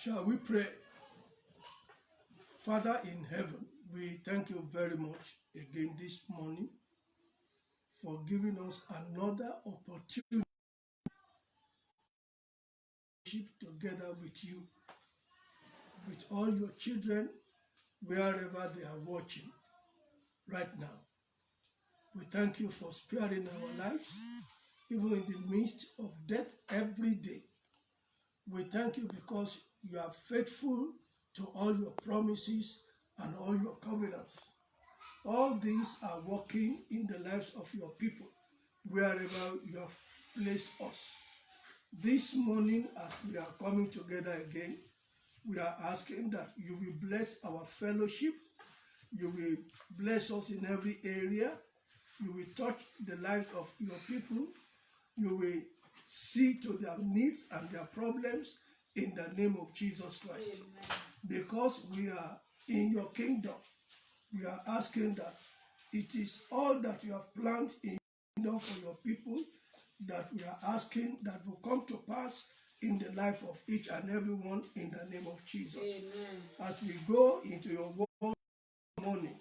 Shall we pray? Father in heaven, we thank you very much again this morning for giving us another opportunity to worship together with you, with all your children, wherever they are watching right now. We thank you for sparing our lives, even in the midst of death every day. We thank you because you are faithful to all your promises and all your covenants. All these are working in the lives of your people, wherever you have placed us. This morning, as we are coming together again, we are asking that you will bless our fellowship, you will bless us in every area, you will touch the lives of your people, you will see to their needs and their problems in the name of Jesus Christ. Amen. Because we are in your kingdom, we are asking that it is all that you have planned in your kingdom for your people that we are asking that will come to pass in the life of each and every one in the name of Jesus. Amen. As we go into your word morning,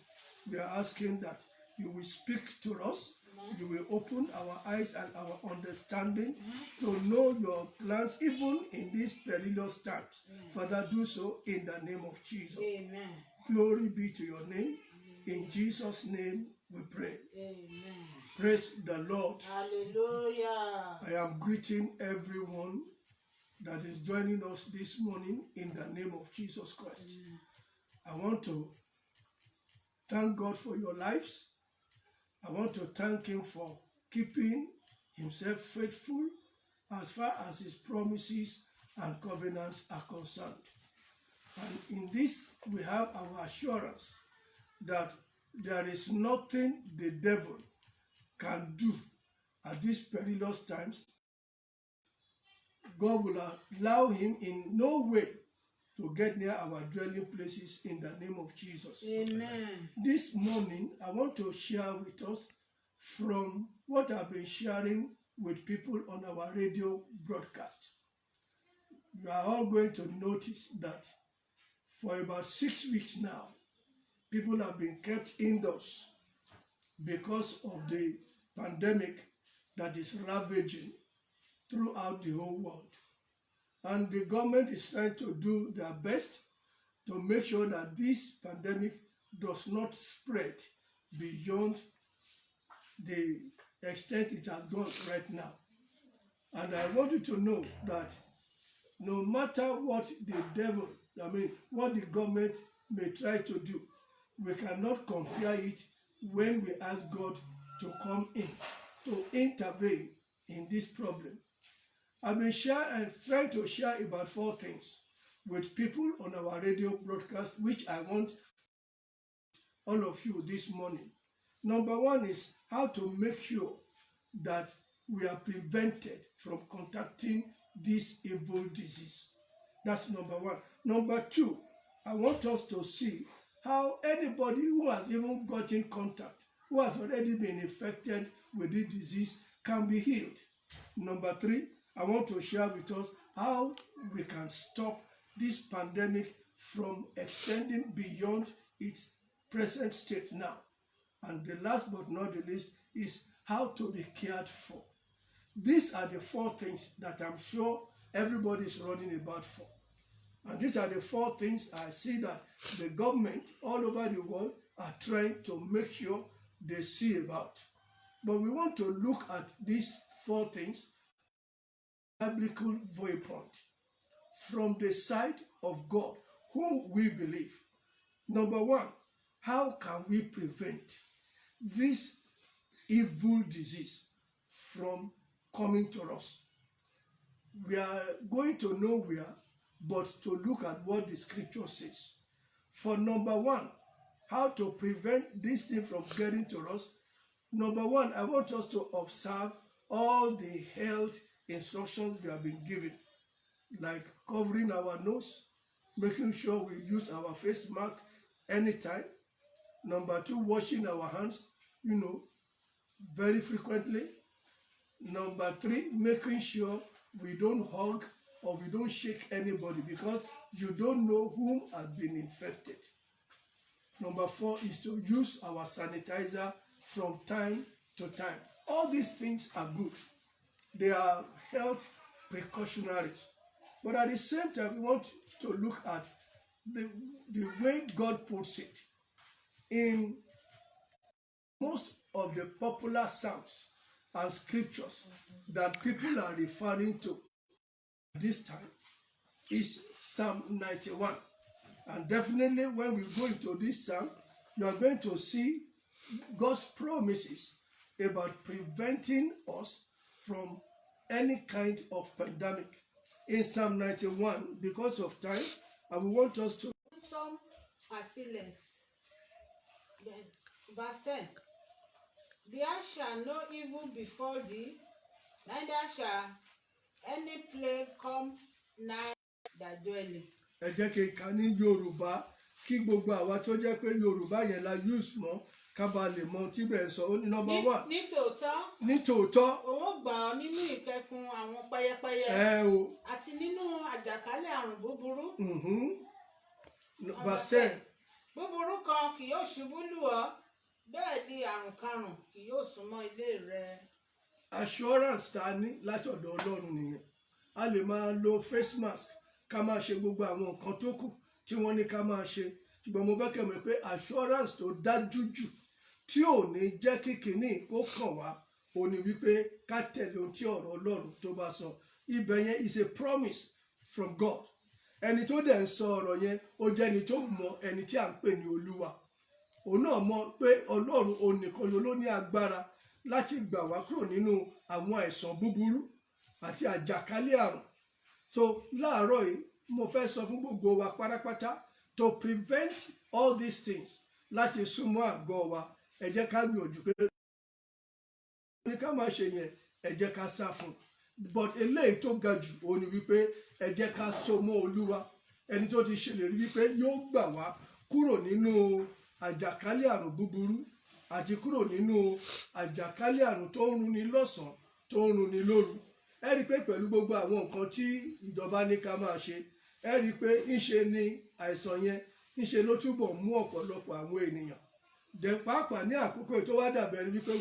we are asking that you will speak to us. Amen. You will open our eyes and our understanding to know your plans even in these perilous times. Amen. Father, do so in the name of Jesus. Amen. Glory be to your name. In Jesus' name we pray. Amen. Praise the Lord. Hallelujah. I am greeting everyone that is joining us this morning in the name of Jesus Christ. Amen. I want to thank God for your lives. I want to thank him for keeping himself faithful as far as his promises and covenants are concerned. And in this, we have our assurance that there is nothing the devil can do at these perilous times. God will allow him in no way to get near our dwelling places in the name of Jesus. Amen. This morning, I want to share with us from what I've been sharing with people on our radio broadcast. You are all going to notice that for about 6 weeks now, people have been kept indoors because of the pandemic that is ravaging throughout the whole world. And the government is trying to do their best to make sure that this pandemic does not spread beyond the extent it has gone right now. And I want you to know that no matter what what the government may try to do, we cannot compare it when we ask God to come in, to intervene in this problem. I've been trying to share about 4 things with people on our radio broadcast, which I want all of you this morning. Number 1 is how to make sure that we are prevented from contacting this evil disease. That's number 1. Number 2, I want us to see how anybody who has even got in contact, who has already been infected with this disease, can be healed. Number 3, I want to share with us how we can stop this pandemic from extending beyond its present state now. And the last but not the least is how to be cared for. These are the 4 things that I'm sure everybody is running about for. And these are the 4 things I see that the government all over the world are trying to make sure they see about. But we want to look at these 4 things biblical viewpoint from the side of God, whom we believe. Number 1, how can we prevent this evil disease from coming to us? We are going to nowhere but to look at what the scripture says. For number 1, how to prevent this thing from getting to us. Number 1, I want us to observe all the health instructions we have been given, like covering our nose, making sure we use our face mask anytime. Number 2, washing our hands, very frequently. Number 3, making sure we don't hug or we don't shake anybody because you don't know whom has been infected. Number 4 is to use our sanitizer from time to time. All these things are good. They are health precautionaries. But at the same time, we want to look at the way God puts it. In most of the popular psalms and scriptures that people are referring to this time is Psalm 91. And definitely when we go into this psalm, you are going to see God's promises about preventing us from any kind of pandemic. In Psalm 91, because of time, I want us to... Some pestilence. Verse 10. There shall no evil befall thee, neither shall any plague come nigh thy dwelling. Ẹ jẹ́ kí n kà ní Yorùbá kí gbogbo àwa tó jẹ́ pé Yorùbá yẹn la use mọ́ ká ba lè mọ tí bẹ́ẹ̀ sọ. Ó ní number 1. Ní tòótọ́. Òun ó gbà ọ́ nínú ìkẹkùn àwọn pẹyẹpẹyẹ. Àti nínú àjàkálẹ̀ àrùn búburú. Verse 10. Búburú kan kì yóò ṣubú lù ọ́, bẹ́ẹ̀ ni àrùnkárùn kì yóò súnmọ́ ilé rẹ. Assurance ta ní látọ̀dọ̀ Ọlọ́run nìyẹn. A lè máa lo face mask ká máa ṣe gbogbo àwọn nǹkan tó kù tí wọ́n ní ká máa ṣe. Ṣùgbọ́n mo fẹ́ kẹ́ mọ̀ pé assurance tó dájú jù tí ò ní jẹ́ kí kìíní kó kàn wá ò ní wípé ká tẹ̀lé ohun tí ọ̀rọ̀ Ọlọ́run tó bá sọ. Ibẹ̀ yẹn is a promise from God. Ẹni tó dẹ̀ ń sọ ọ̀rọ̀ yẹn ó jẹ́ ẹni tó mọ ẹni tí à ń pè ní Olúwa. Òun náà mọ̀ pé Ọlọ́run òun nìkan ló ní agbára láti gbà wá kúrò nínú àwọn àìsàn búburú àti àjàkálẹ̀ àrùn. So láàárọ̀ yìí mo fẹ́ sọ fún gbogbo wa pátápátá to prevent all these things láti súnmọ́ àgọ́ wa. Ẹ jẹ́ ká gbìyànjú pé ní ká máa ṣe yẹn, ẹ jẹ́ ká sá fún. But eléyìí tó ga jù òun ni wípé ẹ jẹ́ ká so mọ́ Olúwa, ẹni tó ti ṣèlérí wípé yóò gbà wá kúrò nínú àjàkálẹ̀ àrùn búburú àti kúrò nínú àjàkálẹ̀ àrùn tó ń runi lọ́sàn-án tó ń runi lóru. Ẹ rí i pé pẹ̀lú gbogbo àwọn nǹkan tí ìjọba ní ká máa ṣe, ẹ rí i pé ńṣe ni àìsàn yẹn ńṣe ló túbọ̀ mú ọ̀pọ̀lọpọ̀ àwọn ènìyàn. Dẹ̀ pàápàá ní àkókò tó wá dàbẹ̀ ní wípé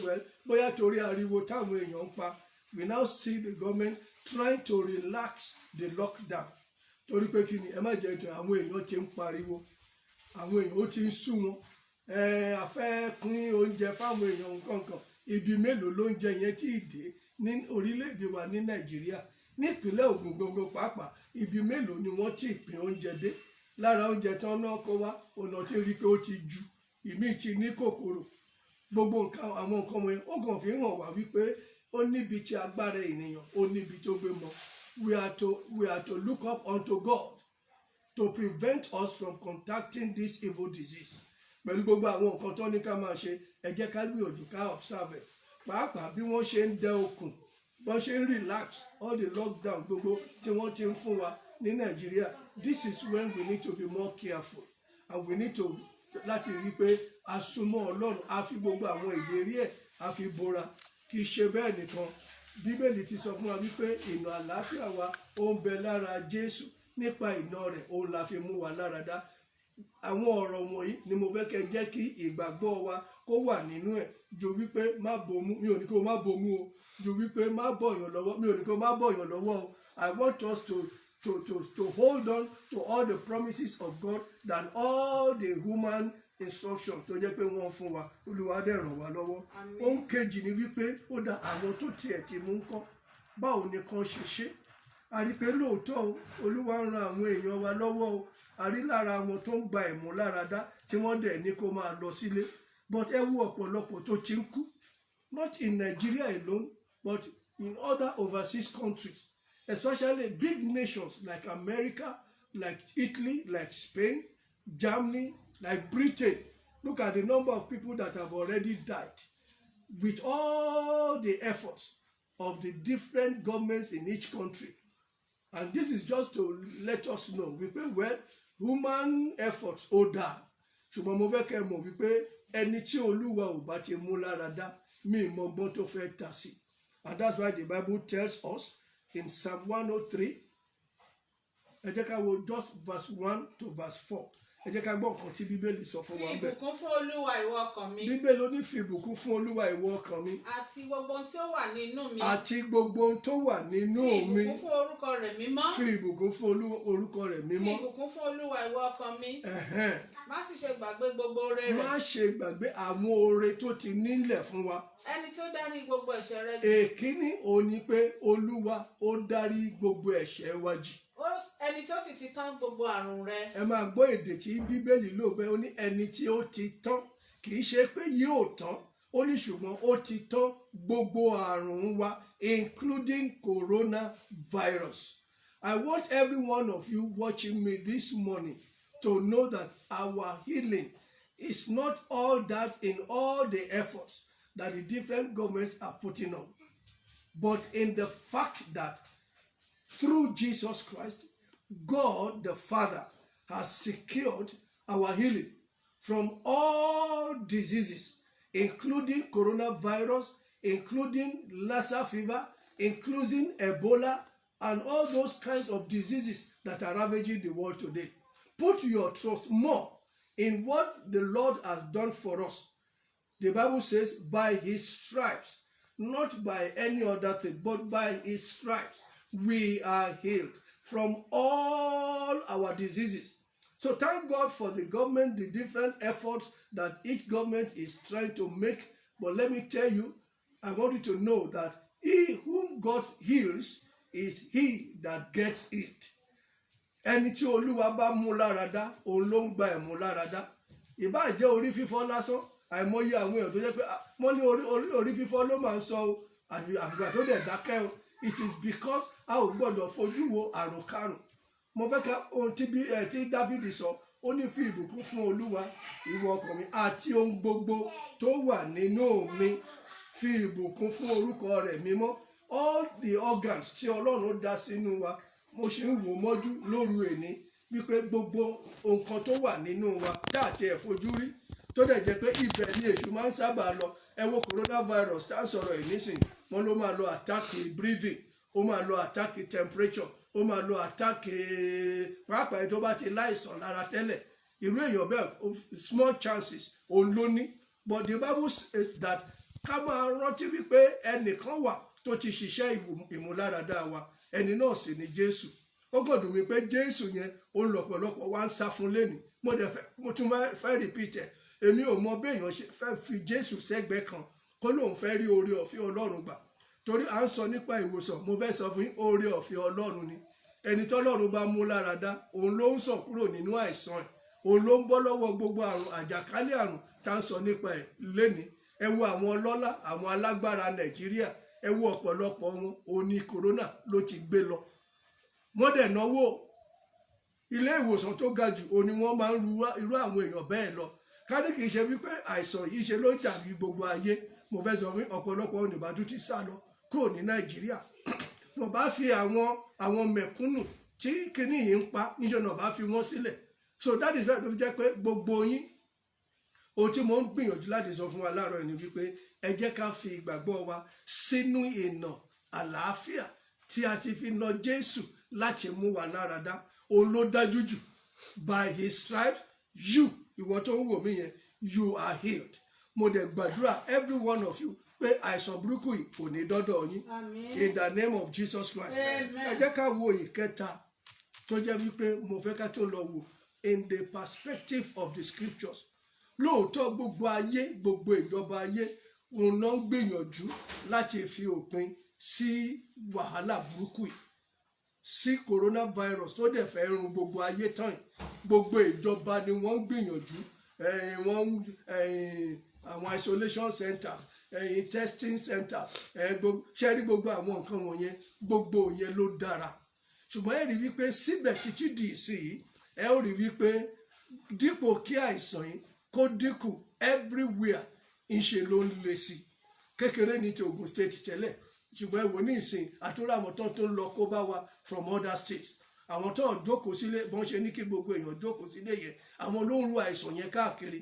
bóyá torí ariwo táwọn èèyàn ń pa, we now see the government trying to relax the lockdown. Torí pé kí ni ẹ má jẹ́ ètò àwọn èèyàn ti ń pariwo, àwọn èèyàn ó ti ń sú wọn. A fẹ́ pín oúnjẹ fáwọn èèyàn nǹkan. Ibi mélòó lóúnjẹ yẹn tí ì dé ní orílẹ̀-èdè wa ní Nàìjíríà? Ní ìpínlẹ̀ Ògùn gbogbo pàápàá, ibi mélòó ni wọ́n ti pín oúnjẹ dé? Lára oúnjẹ tán náà kó wá, ọ̀nà tí rí pé ó ti ju, ìmíì ti ní kòkòrò. Gbogbo nǹkan àwọn nǹkan wọn ó kàn fi hàn wá wípé ó níbi tí agbára ènìyàn ó níbi tó gbé mọ́. We are to look up unto God to prevent us from contacting this evil disease. Pẹ̀lú gbogbo àwọn nǹkan tó ní ká máa ṣe, ẹ jẹ́ ká gbìyànjú ká observe ẹ̀. Pàápàá bí wọ́n ṣe ń dẹ okùn, wọ́n ṣe ń relax all the lockdown gbogbo tí wọ́n ti ń fún wa ní Nàìjíríà. This is when we need to be more careful and we need to láti rí i pé a súnmọ́ Ọlọ́run, a fi gbogbo àwọn ìlérí ẹ̀ a fi bora. Kì í ṣe bẹ́ẹ̀ nìkan. Bíbélì ti sọ fún wa wípé ìnà àlàáfíà wa ó ń bẹ lára Jésù, nípa ìnà rẹ̀ òun la fi mú wa lára dá. Àwọn ọ̀rọ̀ wọ̀nyí ni mo fẹ́ kẹ́ jẹ́ kí ìgbàgbọ́ wa kó wà nínú ẹ̀. Ju wípé má bomú, mi ò ní kó má bomú o. Ju wípé má bọ̀yàn lọ́wọ́, mi ò ní kó má bọ̀yàn lọ́wọ́ o. I want us to hold on to all the promises of God than all the human instructions tó jẹ́ pé wọ́n fún wa. Olúwa dẹ̀ ràn wá lọ́wọ́. Ohun kejì ni wípé ó dá àwọn tó tiẹ̀ ti mú kọ́, báwo ni kan ṣe ṣe? A rí pé lóòótọ́ o, Olúwa ń ran àwọn èèyàn wa lọ́wọ́ o. A rí lára wọn tó ń gba ìmúláradá tí wọ́n dẹ̀ ní kó máa lọ sílé. But ẹ wo ọ̀pọ̀lọpọ̀ tó ti ń kú, not in Nigeria alone, but in other overseas countries, especially big nations like America, like Italy, like Spain, Germany, like Britain. Look at the number of people that have already died with all the efforts of the different governments in each country. And this is just to let us know wípé well, human efforts ó dáa. Ṣùgbọ́n mo fẹ́ kẹ́ mọ̀ wípé ẹni tí Olúwa ò bá ti mú lára dá, mi mọ ọgbọ́n tó fẹ́ tà sí. And that's why the Bible tells us in Psalm 103 ẹ jẹ́ ká wo just verse 1 to verse 4. Ẹ jẹ́ ká gbọ́ nǹkan tí Bíbélì sọ fún wa fi bẹ́ẹ̀. ìbùkún fún Olúwa ìwọ ọkàn mi. Bíbélì ló ní fi ìbùkún fún Olúwa ìwọ ọkàn mi. Àti gbogbo ohun tí ó wà nínú mi. Àti gbogbo ohun tó wà nínú mi. Fi ìbùkún fún orúkọ rẹ̀ mímọ́. Fi ìbùkún fún orúkọ rẹ̀ mímọ́. Fi ìbùkún fún Olúwa ìwọ ọkàn mi. Má sì ṣe gbàgbé gbogbo oore rẹ̀. Má ṣe gbàgbé àwọn oore tó ti nílẹ̀ fún wa. Ẹni tó dárí gbogbo ẹ̀ṣẹ̀ rẹ jì. Èkíní òun ni pé Olúwa ó dárí gbogbo ẹ̀ṣẹ̀ wa jì. Ẹni tó sì ti tán gbogbo àrùn rẹ. Ẹ máa gbọ́ èdè tí Bíbélì lò bẹ́ẹ̀, ó ní ẹni tí ó ti tán, kì í ṣe pé yóò tán, ó ní ṣùgbọ́n ó ti tán gbogbo àrùn wa, including coronavirus. I want every one of you watching me this morning to know that our healing is not all that in all the efforts that the different governments are putting on, but in the fact that through Jesus Christ, God the Father has secured our healing from all diseases, including coronavirus, including Lassa fever, including Ebola, and all those kinds of diseases that are ravaging the world today. Put your trust more in what the Lord has done for us. The Bible says, by his stripes, not by any other thing, but by his stripes, we are healed from all our diseases. So thank God for the government, the different efforts that each government is trying to make. But let me tell you, I want you to know that he whom God heals is he that gets it. Ẹni tí Olúwa bá mú lára dá, òun ló ń gba ẹ̀mú lára dá. Ìbá jẹ́ orí fífọ́ lásán, àìmọye àwọn èèyàn tó jẹ́ pé wọ́n ní orí fífọ́ ló máa ń sọ o, àgbà tó dẹ̀ dákẹ́ o. It is because a ò gbọ́dọ̀ fojú wo àrùn karùn. Mo fẹ́ ká ohun tí Dáfídì sọ, ó ní fi ìbùkún fún Olúwa ìwọ ọkàn mi àti ohun gbogbo tó wà nínú mi. Fi ìbùkún fún orúkọ rẹ̀ mímọ́. All the organs tí Ọlọ́run dá sínú wa, mo ṣe ń wò mọ́jú lóru èní wípé gbogbo nǹkan tó wà nínú wa dáàtì ẹ̀ fojú rí tó dẹ̀ jẹ́ pé ibẹ̀ ni èṣù máa ń sábà lọ. Ẹ wo coronavirus tá à ń sọ̀rọ̀ ẹ̀ nísìn, wọ́n ló máa lọ attack breathing, ó máa lọ attack temperature, ó máa lọ attack pàápàá ẹni tó bá ti láìsàn lára tẹ́lẹ̀. Irú èèyàn bẹ́ẹ̀ small chances òun ló ní. But the Bible says that ká máa rántí wípé ẹnìkan wà tó ti ṣiṣẹ́ ìmúláradá wa, ẹni náà sì ni Jésù. Ó kàn dùn mí pé Jésù yẹn ó lọ́pọ̀lọpọ̀ wá ń sá fún lẹ́nìí. Mo tún fẹ́ repeat ẹ̀. Èmi ò mọ bí èèyàn ṣe fẹ́ fi Jésù sẹ́gbẹ̀ẹ́ kan kó lóun fẹ́ rí oore ọ̀fẹ́ Ọlọ́run gbà. Torí à ń sọ nípa ìwòsàn, mo fẹ́ sọ fún yín, oore ọ̀fẹ́ Ọlọ́run ni. Ẹni tọ́lọ́run bá mú lára dá, òun ló ń sàn kúrò nínú àìsàn ẹ̀. Òun ló ń bọ́ lọ́wọ́ gbogbo àrùn àjàkálẹ̀ àrùn tá ń sọ nípa ẹ̀ lénìí. Ẹ wo àwọn ọlọ́lá, àwọn alágbára Nàìjíríà, ẹ wo ọ̀pọ̀lọpọ̀ wọn, òun ni kòrónà ló ti gbé lọ. Wọ́n dẹ̀ náwó ilé ìwòsàn tó ga jù, òun ni wọ́n máa ń irú àwọn èèyàn bẹ́ẹ̀ lọ. Ká ní kì í ṣe wípé àìsàn yìí ṣe ló ń dàbí gbogbo ayé. Mo fẹ́ sọ fún ọ̀pọ̀lọpọ̀ oníbàdàn ti sá lọ kúrò ní Nàìjíríà. Wọ́n bá fi àwọn mẹ̀kúnnù tí kinní yìí ń pa, níṣẹ́ náà bá fi wọ́n sílẹ̀. So that is why ló fi jẹ́ pé gbogbo yín, ohun tí mo ń gbìyànjú láti sọ fún wa láàárọ̀ ẹni wípé ẹ jẹ́ ká fi ìgbàgbọ́ wa sínú ìnà àlàáfíà tí a ti fi nà Jésù láti mú wa lára dá. Òun ló dájú jù. By his stripes, ìwọ tó ń wò mí yẹn, you are healed. Mo dẹ̀ gbàdúrà every one of you pé àìsàn burúkú yìí kò ní dọ́dọ̀ yín. In the name of Jesus Christ. Ẹ jẹ́ ká wo ìkẹta tó jẹ́ wípé mo fẹ́ ká tó lọ wò in the perspective of the scriptures. Lóòótọ́ gbogbo ayé, gbogbo ìjọba ayé, òun náà ń gbìyànjú láti fi òpin sí wàhálà burúkú yìí, sí coronavirus tó dẹ̀ fẹ́ run gbogbo ayé tán yìí. Gbogbo ìjọba ni wọ́n ń gbìyànjú. Àwọn isolation centers, testing centers, ṣe rí gbogbo àwọn nǹkan wọ̀nyẹn, gbogbo yẹn ló dára. Ṣùgbọ́n ẹ rí wípé síbẹ̀ títí di ìsìn, ẹ ó rí wípé dípò kí àìsàn yìí kó dínkù everywhere, ìṣe ló ń le sí. Kékeré ní ti Ogun State tẹ́lẹ̀, ṣùgbọ́n ẹ wò ní ìsìn àtúrà àwọn tó ń lọ kó bá wa from other states. Àwọn tó ń jókòó sílé, bọ́n ṣe ní kí gbogbo èèyàn jókòó sílé yẹn, àwọn ló ń ru àìsàn yẹn káàkiri.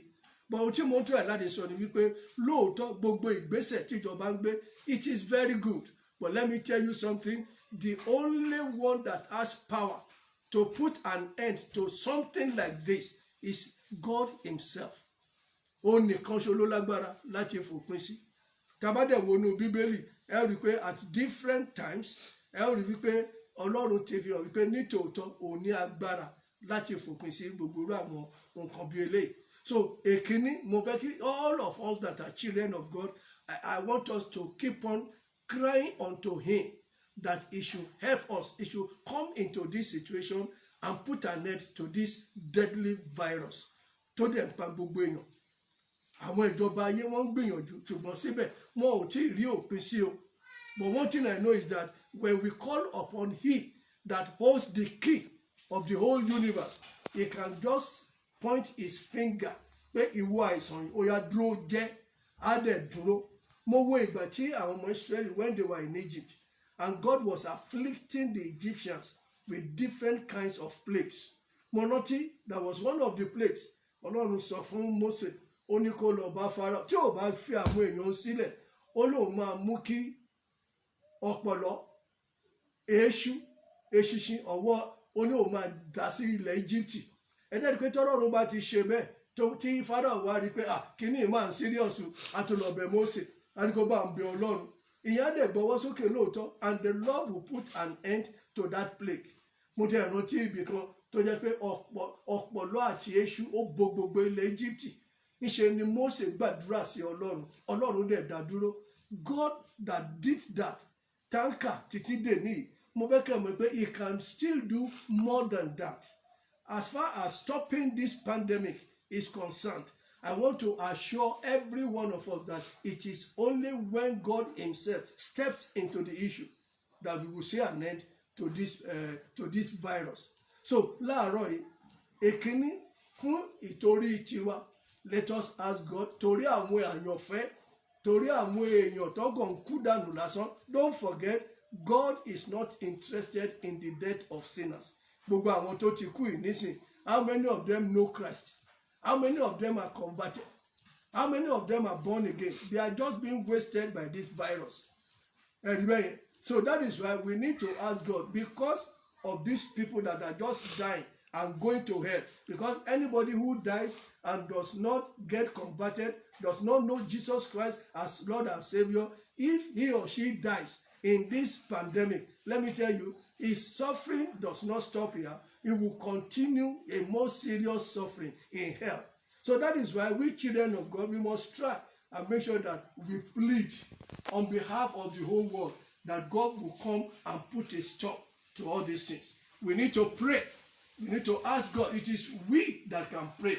But ohun tí mo ń try láti sọ ni wípé lóòótọ́ gbogbo ìgbésẹ̀ tíjọba ń gbé, it is very good. But let me tell you something, the only one that has power to put an end to something like this is God himself. Ó nìkan ṣo ló lágbára láti fòpin sí. Tá bá dẹ̀ wo inú Bíbélì, ẹ rí pé at different times, ẹ rí wípé Ọlọ́run ti fi hàn wípé nítòótọ́ òun ní agbára láti fòpin sí gbogbo irú àwọn nǹkan bí eléyìí. So èkíní, mo fẹ́ kí all of us that are children of God, I want us to keep on crying unto him that he should help us. He should come into this situation and put an end to this deadly virus. Tó dẹ̀ ń pa gbogbo èèyàn. Àwọn ìjọba ayé wọ́n ń gbìyànjú, ṣùgbọ́n síbẹ̀ wọn ò tí ì rí òpin sí o. But one thing I know is that when we call upon he that holds the key of the whole universe, he can just point his finger pé ìwọ àìsàn ó yá dúró jẹ́, á dẹ̀ dúró. Mo wo ìgbà tí àwọn ọmọ Israeli when they were in Egypt, and God was afflicting the Egyptians with different kinds of plagues. Mo rántí, that was one of the plagues. Ọlọ́run sọ fún Mósè, ó ní kó lọ bá Fáráò, tí ò bá fi àwọn èèyàn sílẹ̀, ó lóun máa mú kí ọ̀pọ̀lọ́, èéṣú, eṣinṣin, ọ̀wọ́, ó ní òun máa dà sí ilẹ̀ Egypt. Ẹ dẹ́rìí pé tọ́lọ́run bá ti ṣe bẹ́ẹ̀, tí Fáráò wá rí pé kíní máa ń serious, àtúnlọ̀bẹ̀ Mósè, a ní kó bá ń bẹ Ọlọ́run. Ìyẹn dẹ̀ gbọ́wọ́ sókè lóòótọ́, and the Lord will put an end to that plague. Mo ti rántí ibì kan tó jẹ́ pé ọ̀pọ̀lọ́ àti èṣù ó bo gbogbo ilẹ̀ Egypt. Níṣe ni Mósè gbàdúrà sí Ọlọ́run, Ọlọ́run dẹ̀ dá dúró. God that did that, tanka títí dè ní, mo fẹ́ kẹ́ mọ̀ pé he can still do more than that. As far as stopping this pandemic is concerned, I want to assure every one of us that it is only when God himself steps into the issue that we will see an end to this virus. So, láàárọ̀ yìí, èkíní fún ìtorí tiwa, let us ask God, torí àwọn àyànfẹ́, torí àwọn èèyàn tó kàn kú dànù lásán. Don't forget, God is not interested in the death of sinners. Gbogbo àwọn tó ti kú yìí nísìn, how many of them know Christ? How many of them are converted? How many of them are born again? They are just being wasted by this virus. Anyway, so that is why we need to ask God, because of these people that are just dying and going to hell. Because anybody who dies and does not get converted, does not know Jesus Christ as Lord and Savior, if he or she dies in this pandemic, let me tell you, his suffering does not stop here. It will continue a more serious suffering in hell. So that is why we children of God, we must try and make sure that we plead on behalf of the whole world that God will come and put a stop to all these things. We need to pray. We need to ask God. It is we that can pray.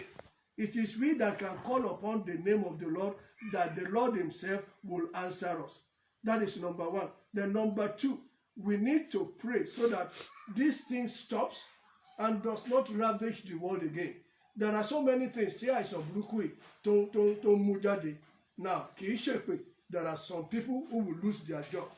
It is we that can call upon the name of the Lord, that the Lord himself will answer us. That is number one. Then number two, we need to pray so that this thing stops and does not ravage the world again. There are so many things. Tí àìsàn burúkú yìí tó mú jáde. Now, kì í ṣe pé there are some people who will lose their job.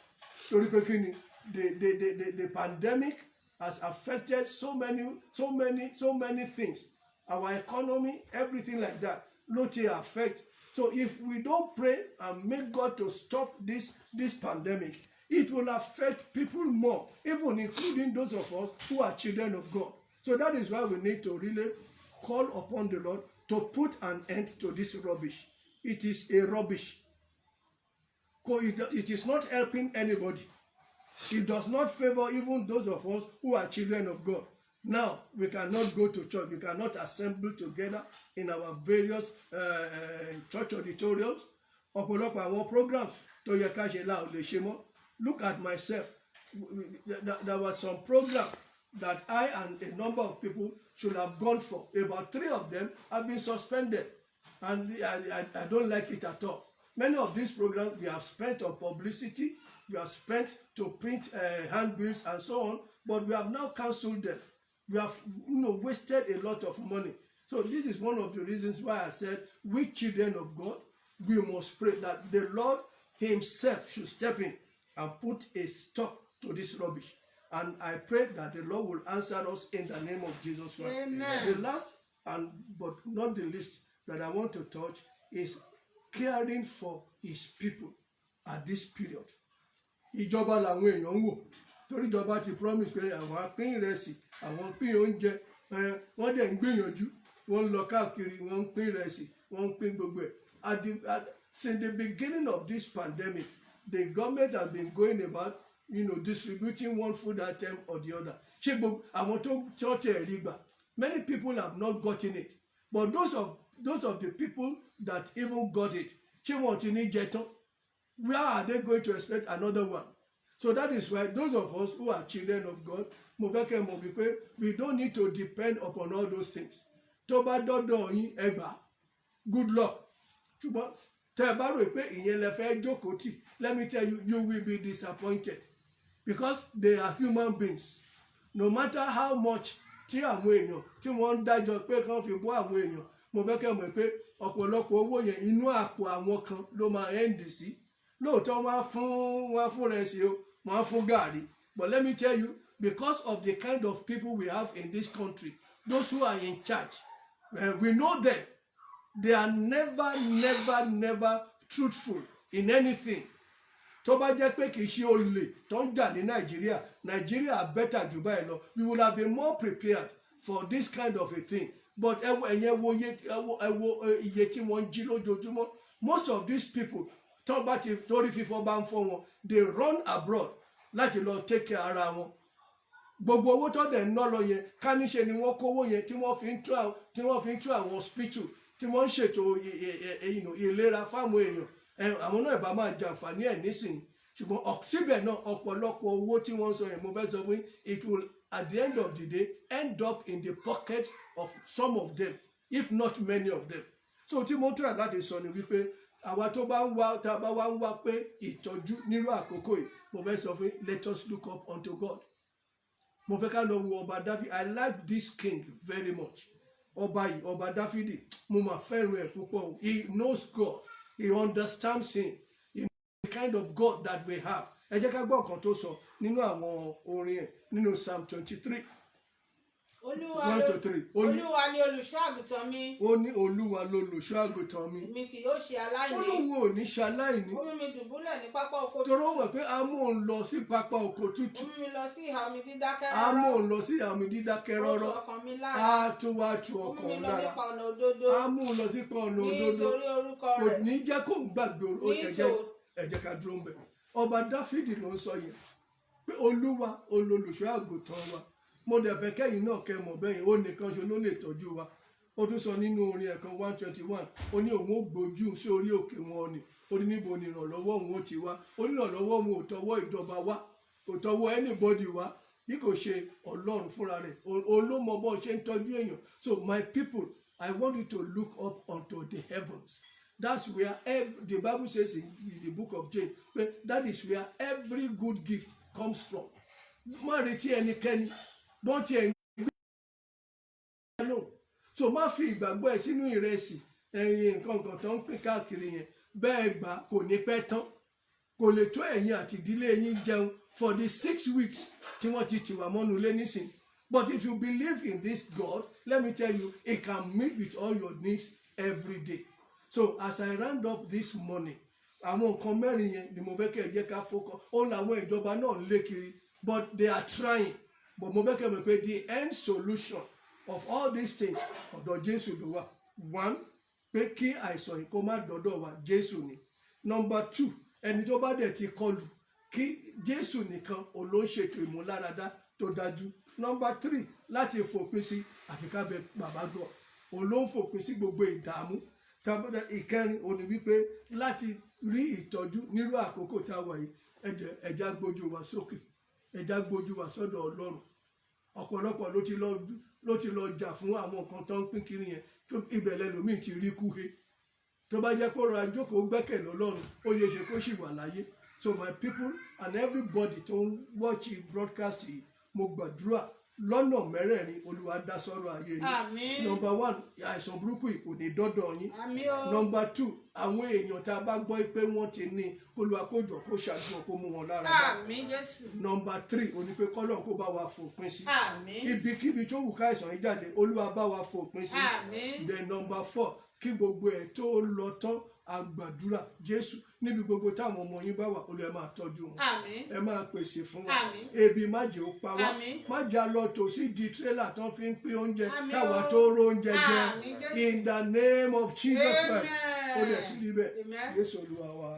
Torí pé kí ni, the pandemic has affected so many things. Our economy, everything like that, ló ti affect. So if we don't pray and make God to stop this pandemic, it will affect people more, even including those of us who are children of God. So that is why we need to really call upon the Lord to put an end to this rubbish. It is a rubbish. It is not helping anybody. It does not favor even those of us who are children of God. Now, we cannot go to church. We cannot assemble together in our various church auditoriums. Ọ̀pọ̀lọpọ̀ àwọn programs tó yẹ ká ṣe la ò lè ṣe mọ́. Look at myself. There was some program that I and a number of people should have gone for. About 3 of them have been suspended. And I don't like it at all. Many of these programs we have spent on publicity. We have spent to print handbills and so on. But we have now cancelled them. We have wasted a lot of money. So this is one of the reasons why I said we children of God, we must pray that the Lord himself should step in and put a stop to this rubbish. And I pray that the Lord will answer us in the name of Jesus Christ. Amen. The last, but not the least, that I want to touch is caring for his people at this period. Ìjọba làwọn èèyàn ń wò. torí ìjọba ti promise pé àwọn á pín ìrẹsì àwọn pín oúnjẹ wọ́n dẹ̀ ń gbìyànjú wọ́n ń lọ káàkiri wọ́n ń pín ìrẹsì wọ́n ń pín gbogbo ẹ̀. Since the beginning of this pandemic, the government has been going about, distributing one food item or the other. Ṣé gbogbo àwọn tó tẹ̀ rí gbà? Many people have not gotten it, but those of the people that even got it, ṣé wọn ti ní jẹ tán? Where are they going to expect another one? So that is why those of us who are children of God, mo fẹ́ kẹ́ mọ̀ wípé we don't need to depend upon all those things. Tó bá dọ́dọ̀ yín ẹ gbà, good luck. Ṣùgbọ́n tẹ́ ẹ bá rò pé ìyẹn lẹ fẹ́ jókòó tì, let me tell you, you will be disappointed because they are human beings. No matter how much tí àwọn èèyàn tí wọ́n ń dájọ́ pé kán fi bọ́ àwọn èèyàn, mo fẹ́ kẹ́ mọ̀ pé ọ̀pọ̀lọpọ̀ owó yẹn inú àpò àwọn kan ló máa end sí. Lóòótọ́ wọ́n á fún rẹsì o, wọ́n á fún gàrí. But let me tell you, because of the kind of people we have in this country, those who are in charge, we know them. They are never truthful in anything. Tó bá jẹ́ pé kìí ṣe olè tó ń jà ní Nàìjíríà better jù báyìí lọ. We would have been more prepared for this kind of a thing. But ẹ̀yẹn wo iye tí wọ́n ń jí lójoojúmọ́. Most of these people tó bá ti torí fífọ́ bá ń fọ́ wọn, they run abroad láti lọ take care ara wọn. Gbogbo owó tó dẹ̀ ń ná lọ yẹn ká níṣe ni wọ́n kówó yẹn tí wọ́n fi ń tú àwọn hospital tí wọ́n ń ṣètò ìlera fáwọn èèyàn. Àwọn náà ìbá máa jàǹfààní ẹ̀ nísìnyí. Ṣùgbọ́n síbẹ̀ náà ọ̀pọ̀lọpọ̀ owó tí wọ́n ń sọ yẹn mo fẹ́ sọ fún yín, it will at the end of the day end up in the pockets of some of them, if not many of them. So tí mo try láti sọ ni wípé àwa tó bá ń wá tá a bá wá ń wá pé ìtọ́jú nírú àkókò yìí, mo fẹ́ sọ fún yín, let us look up unto God. Mo fẹ́ ká lọ wo ọba Dáfídì. I like this king very much. Ọba yìí, ọba Dáfídì, mo máa fẹ́ràn ẹ̀ púpọ̀. He knows God. He understands him. He knows the kind of God that we have. Ẹ jẹ́ ká gbọ́ nǹkan tó sọ nínú àwọn orin ẹ̀ nínú Psalm 23. Olúwa ni olùṣọ́ àgùntàn mi. Ó ní Olúwa lolùṣọ́ àgùntàn mi. Mi kì yóò ṣe aláìní. Olúwa ò ní ṣe aláìní. Ó mú mi dùbúlẹ̀ ní pápá oko tútù. Torí ó mọ̀ pé a mú òun lọ sí pápá oko tútù. Ó mú mi lọ sí ìhà omi dídákẹ́ rọ́rọ́. A mú òun lọ sí ìhà omi dídákẹ́ rọ́rọ́. Ó tu ọkàn mi lára. A tún wá tu ọkàn lára. Ó mú mi lọ nípa ọ̀nà òdodo. A mú òun lọ sí pa ọ̀nà òdodo. Nítorí orúkọ Kò rẹ̀. ní jẹ́ kó gbàgbé ẹ jẹ́ ká dúró ń bẹ̀. Ọba Dáfídì ló ń sọ yẹn pé Olúwa olùṣọ́ àgùntàn wa. Mo dẹ̀ fẹ́ kẹ́yìn náà kẹ́ mọ̀ bẹ́yìn, ó nìkan ṣe ló lè tọ́jú wa. Ó tún sọ nínú orin ẹ̀kan 121, ó ní òun ó gbójú sí orí òkè wọn ni. Ó ní níbo ni ìrànlọ́wọ́ òun ó ti wá. Ó ní ìrànlọ́wọ́ òun ò tọwọ́ ìjọba wá, kò tọwọ́ anybody wá, bí kò ṣe Ọlọ́run fúnra rẹ̀. Olómọ bọ́ ṣe ń tọ́jú èèyàn. So my people, I want you to look up unto the heavens. That's where the Bible says in the book of James, that is where every good gift comes from. Má retí ẹnikẹ́ni. Bọ́n ti ẹ̀ ń gbé lò. So má fi ìgbàgbọ́ ẹ̀ sínú ìrẹsì ẹ̀yìn nǹkan tó ń pín káàkiri yẹn. Bẹ́ẹ̀ gbà kò ní pẹ́ tán. Kò lè tó ẹ̀yin àti ìdílé yín jẹun for the 6 weeks tí wọ́n ti tì wá mọ́nu lé nísìn. But if you believe in this God, let me tell you, He can meet with all your needs every day. So as I round up this morning, àwọn nǹkan mẹ́rin yẹn ni mo fẹ́ kẹ́ ẹ jẹ́ ká focus. Ó làwọn ìjọba náà ń lé kiri, but they are trying. But mo fẹ́ kẹ́ mọ̀ pé the end solution of all these things ọ̀dọ̀ Jésù ló wà. One, pé kí àìsàn yìí kó má dọ́dọ̀ wa, Jésù ni. Number 2, ẹni tó bá dẹ̀ ti kọlù, kí Jésù nìkan òun ló ń ṣètò ìmúláradá tó dájú. Number 3, láti fòpin sí àfi ká bẹ bàbá God. Òun ló ń fòpin sí gbogbo ìdààmú. Ìkẹrin òun ni wípé láti rí ìtọ́jú nírú àkókò tá a wà yìí, ẹja gbójú wa sókè. Ẹja gbójú wa sọ́dọ̀ Ọlọ́run. Ọ̀pọ̀lọpọ̀ ló ti lọ jà fún àwọn nǹkan tó ń pín kiri yẹn, ibẹ̀ lẹ́lòmíì ti rí kú he. Tó bá jẹ́ pé ọ̀rọ̀ àjókòó gbẹ́kẹ̀lé Ọlọ́run, ó yẹ ṣe kó sì wà láyé. So my people and everybody tó ń watch broadcast yìí, mo gbàdúrà lọ́nà mẹ́rẹ̀ẹ̀rin Olúwa dá sọ́rọ̀ ayé yín. Àmín. Number 1, àìsàn burúkú yìí kò ní dọ́dọ̀ yín. Àmín o. Number 2, àwọn èèyàn tá a bá gbọ́ pé wọ́n ti ní Olúwa kó jọ kó ṣàdúrà kó mú wọn lára dá. Àmín Jésù. Number 3, ó ní pé kọ́lọ́run kó bá wa fòpin sí. Àmín. Ibikíbi tó wù ká àìsàn yìí jáde, Olúwa bá wa fòpin sí. Àmín. Then number 4, kí gbogbo ẹ̀ tó lọ tán àgbàdúrà Jésù níbi gbogbo táwọn ọmọ yín bá wà Olúwa ẹ máa tọ́jú wọn. ẹ máa pèsè fún wa. ebi má jẹ́ ó pa wá. má jẹ́ a lọ tòsí di tírélà tó fi ń pín oúnjẹ káwa tó ró oúnjẹ jẹ. In the name of Jesus Christ. Ó dẹ̀ ti rí bẹ́ẹ̀. Jésù Olúwa wa.